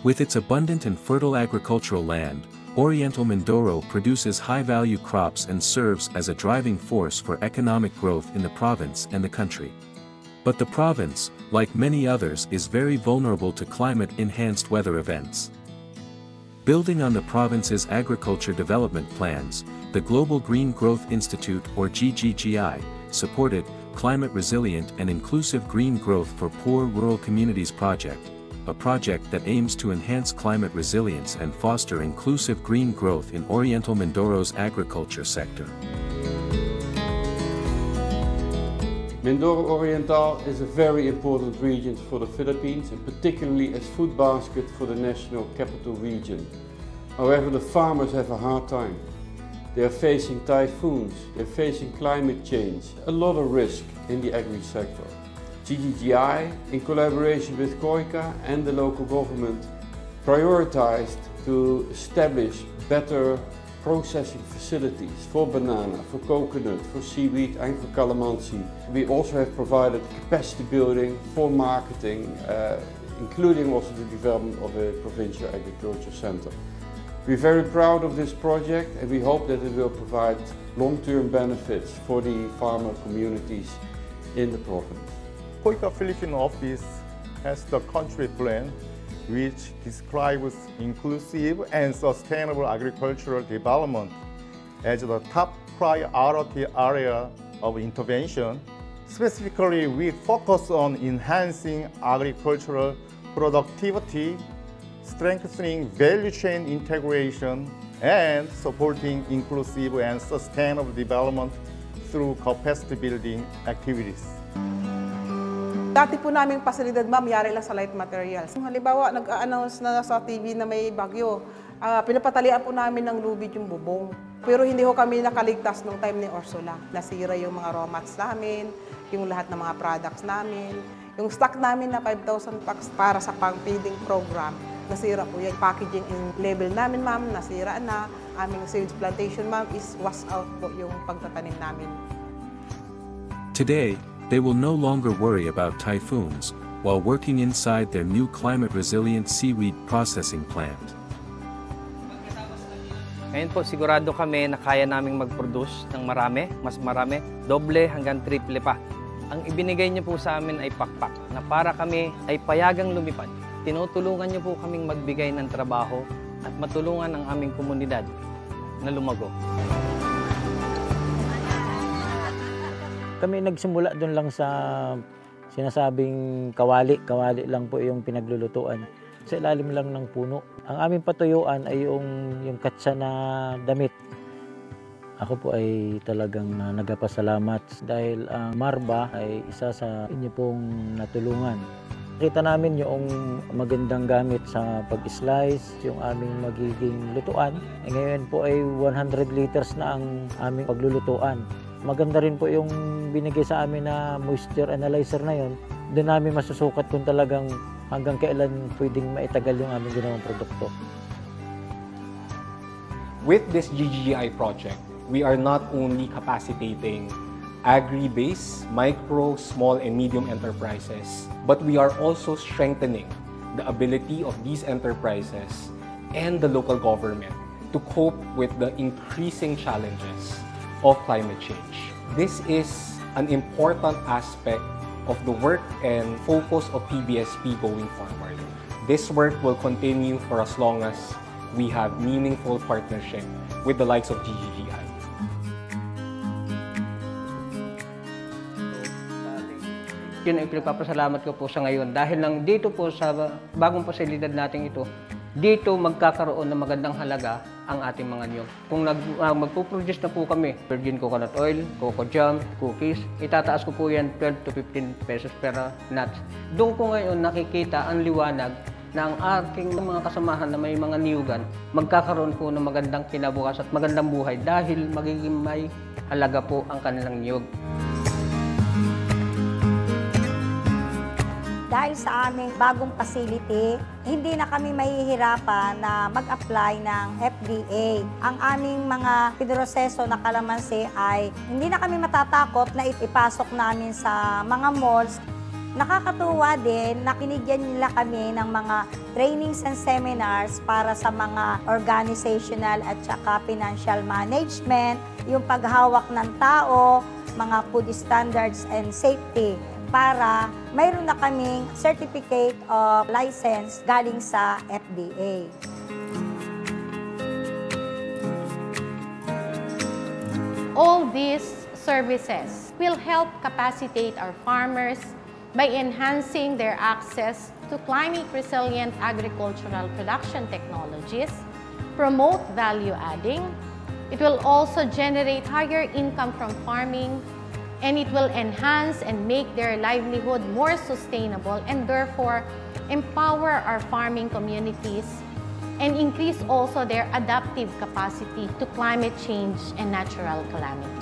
With its abundant and fertile agricultural land, Oriental Mindoro produces high-value crops and serves as a driving force for economic growth in the province and the country. But the province, like many others, is very vulnerable to climate-enhanced weather events. Building on the province's agriculture development plans, the Global Green Growth Institute, or GGGI, supported Climate Resilient and Inclusive Green Growth for Poor Rural Communities project, a project that aims to enhance climate resilience and foster inclusive green growth in Oriental Mindoro's agriculture sector. Mindoro Oriental is a very important region for the Philippines, and particularly as food basket for the national capital region. However, the farmers have a hard time. They are facing typhoons, they're facing climate change, a lot of risk in the agri-sector. GGGI, in collaboration with COICA and the local government, prioritized to establish better processing facilities for banana, for coconut, for seaweed and for calamansi. We also have provided capacity building for marketing, including also the development of a provincial agriculture center. We're very proud of this project and we hope that it will provide long-term benefits for the farmer communities in the province. COICA Philippine office has the country plan which describes inclusive and sustainable agricultural development as the top priority area of intervention. Specifically, we focus on enhancing agricultural productivity, strengthening value chain integration, and supporting inclusive and sustainable development through capacity building activities. Dati po naming pasilidad, ma'am, yari lang sa light materials. Halimbawa, nag-a-announce na sa TV na may bagyo, pinapatalian po namin ng lubid yung bubong. Pero hindi ho kami nakaligtas nung time ni Ursula. Nasira yung mga raw mats namin, yung lahat ng mga products namin. Yung stock namin na 5,000 packs para sa pang-feeding program, nasira po yan. Packaging level namin, ma'am, nasira na. Aming seeds plantation, ma'am, is wash out po yung pagtatanim namin. Today, they will no longer worry about typhoons while working inside their new climate-resilient seaweed processing plant. Ngayon po, sigurado kami na kaya naming mag-produce ng marami, mas marami, doble hanggang triple pa. Ang ibinigay niyo po sa amin ay pakpak na para kami ay payagang lumipad. Tinutulungan niyo po kaming magbigay ng trabaho at matulungan ang aming komunidad na lumago. Kami nagsimula doon lang sa sinasabing kawali. Kawali lang po yung pinaglulutuan. Sa ilalim lang ng puno. Ang aming patuyuan ay yung katsa na damit. Ako po ay talagang nagpasalamat dahil ang Marba ay isa sa inyo pong natulungan. Kita namin yung magandang gamit sa pag-slice, yung aming magiging lutuan. Ngayon po ay 100 liters na ang aming paglulutuan. Maganda rin po yung binigay sa amin na moisture analyzer na yon. Doon namin masusukat kung talagang hanggang kailan pwedeng maitagal yung aming ginawang produkto. With this GGGI project, we are not only capacitating agri-based, micro, small, and medium enterprises, but we are also strengthening the ability of these enterprises and the local government to cope with the increasing challenges of climate change. This is an important aspect of the work and focus of PBSP going forward. This work will continue for as long as we have meaningful partnership with the likes of GGGI. Yun ay pinagpapasalamat ko po sa ngayon dahil lang dito po sa bagong pasilidad natin ito, dito magkakaroon ng magandang halaga ang ating mga niyog. Kung magpo-produce na po kami, virgin coconut oil, coco jam, cookies, itataas ko po yan 12 to 15 pesos per nuts. Doon ko ngayon nakikita ang liwanag na ang aking mga kasamahan na may mga niyugan, magkakaroon po ng magandang kinabukas at magandang buhay dahil magiging may halaga po ang kanilang niyog. Dahil sa aming bagong facility, hindi na kami mahihirapan na mag-apply ng FDA. Ang aming mga pinroseso na kalamansi ay hindi na kami matatakot na ipasok namin sa mga malls. Nakakatuwa din na binigyan nila kami ng mga trainings and seminars para sa mga organizational at saka financial management, yung paghawak ng tao, mga food standards and safety, para mayroon na kaming certificate of license galing sa FDA. All these services will help capacitate our farmers by enhancing their access to climate-resilient agricultural production technologies, promote value adding. It will also generate higher income from farming, and it will enhance and make their livelihood more sustainable and therefore empower our farming communities and increase also their adaptive capacity to climate change and natural calamities.